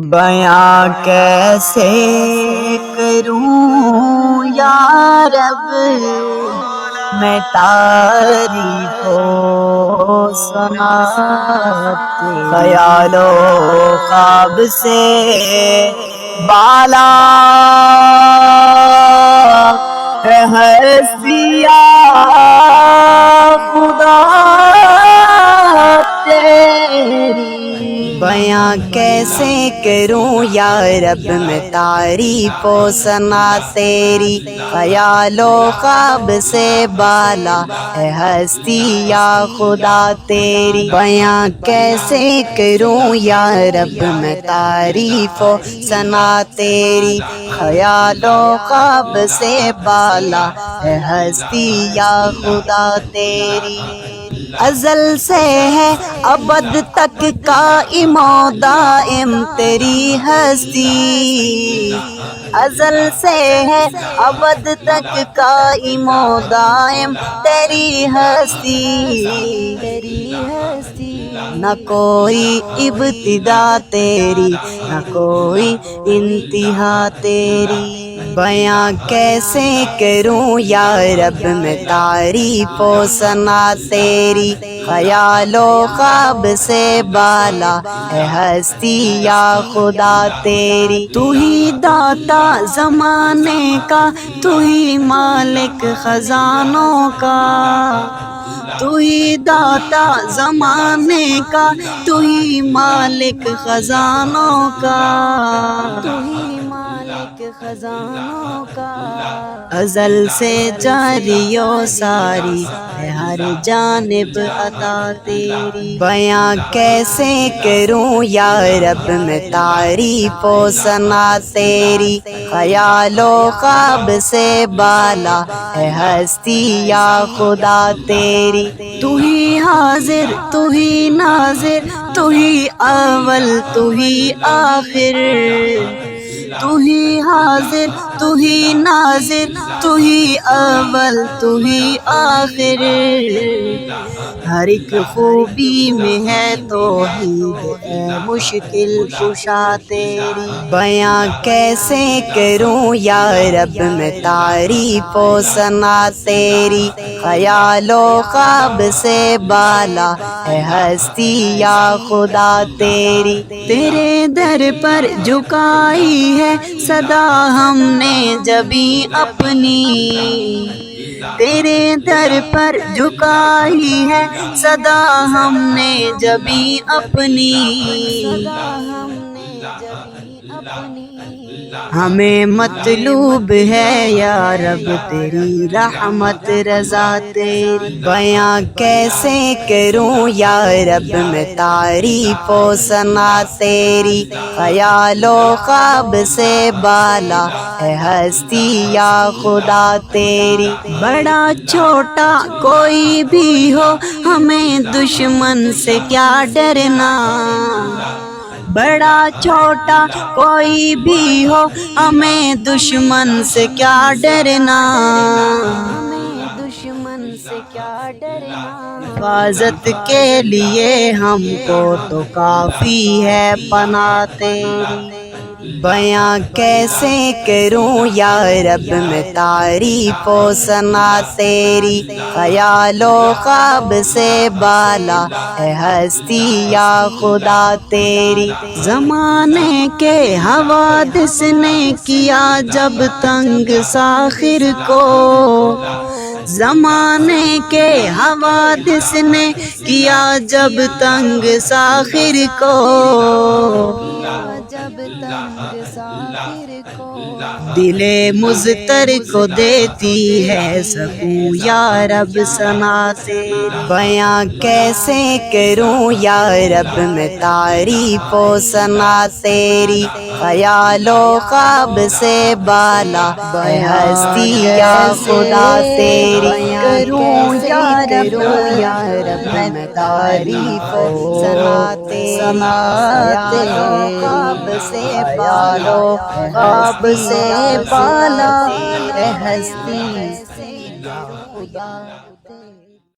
بیاں کیسے کروں یا رب میں تعریف و ثنا تیری، خیال و خواب سے بالا ہے ہستیاں خدا تیری۔ بیاں کیسے کروں یا رب میں تعریف و ثنا تیری، خیال و خواب سے بالا ہے ہستی یا خدا تیری۔ بیاں کیسے کروں یا رب میں تعریف و ثنا تیری، خیال و خواب سے بالا ہے ہستی یا خدا تیری۔ ازل سے ہے ابد تک قائم و دائم تیری ہستی، ازل سے ہے ابد تک قائم و دائم تیری ہستی، نہ کوئی ابتدا تیری نہ کوئی انتہا تیری۔ بیاں کیسے کروں یا رب میں تعریف و ثنا تیری، خیال و خواب سے بالا ہے ہستی یا خدا تیری۔ تو ہی داتا زمانے کا، تو ہی مالک خزانوں کا، تو ہی داتا زمانے کا، تو ہی مالک خزانوں کا، تو ہی مالک خزانوں کا۔ ازل سے جاری و ساری ہے ہر جانب عطا تیری۔ بیاں کیسے کروں یا رب میں تعریف و ثنا تیری، خیال و خواب سے بالا ہے ہستی یا خدا تیری۔ تو ہی حاضر تو ہی ناظر تو ہی اول تو ہی آخر، تو ہی حاضر تو ہی ناظر تو ہی اول تو ہی آخر، ہر ایک خوبی میں ہے توحید اے مشکل کشا تیری۔ بیاں کیسے کروں یا رب میں تعریف و ثنا تیری، خیال و خواب سے بالا ہے ہستی یا خدا تیری۔ تیرے در پر جھکائی ہے صدا ہم نے جبیں اپنی، تیرے در پر جھکائی ہے صدا ہم نے جبیں اپنی، ہمیں مطلوب ہے یا رب تیری رحمت رضا تیری۔ بیاں کیسے کروں یا رب میں تعریف و ثنا تیری، خیال و خواب سے بالا ہے ہستی یا خدا تیری۔ بڑا چھوٹا کوئی بھی ہو ہمیں دشمن سے کیا ڈرنا، بڑا چھوٹا کوئی بھی ہو ہمیں دشمن سے کیا ڈرنا، ہمیں دشمن سے کیا ڈرنا۔ حفاظت کے لیے ہم کو تو کافی ہے پناہ تیری۔ بیاں کیسے کروں یا رب میں تعریف و ثنا تیری، خیال و خواب سے بالا ہے ہستی یا خدا تیری۔ زمانے کے حوادث نے کیا جب تنگ ساخر کو، زمانے کے حوادث نے کیا جب تنگ ساخر کو، جب تنگ ساخر کو، دل مضطر کو دیتی ہے سکون یا رب ثنا تیری۔ بیاں کیسے کروں یا رب میں تعریف و ثنا تیری، خیال و خواب سے بالا ہے ہستی یا خدا تیری۔ کروں یا رب میں تعریف و ثنا تیری، خواب سے پالو خواب سے پالا ہے ہستی یا خدا۔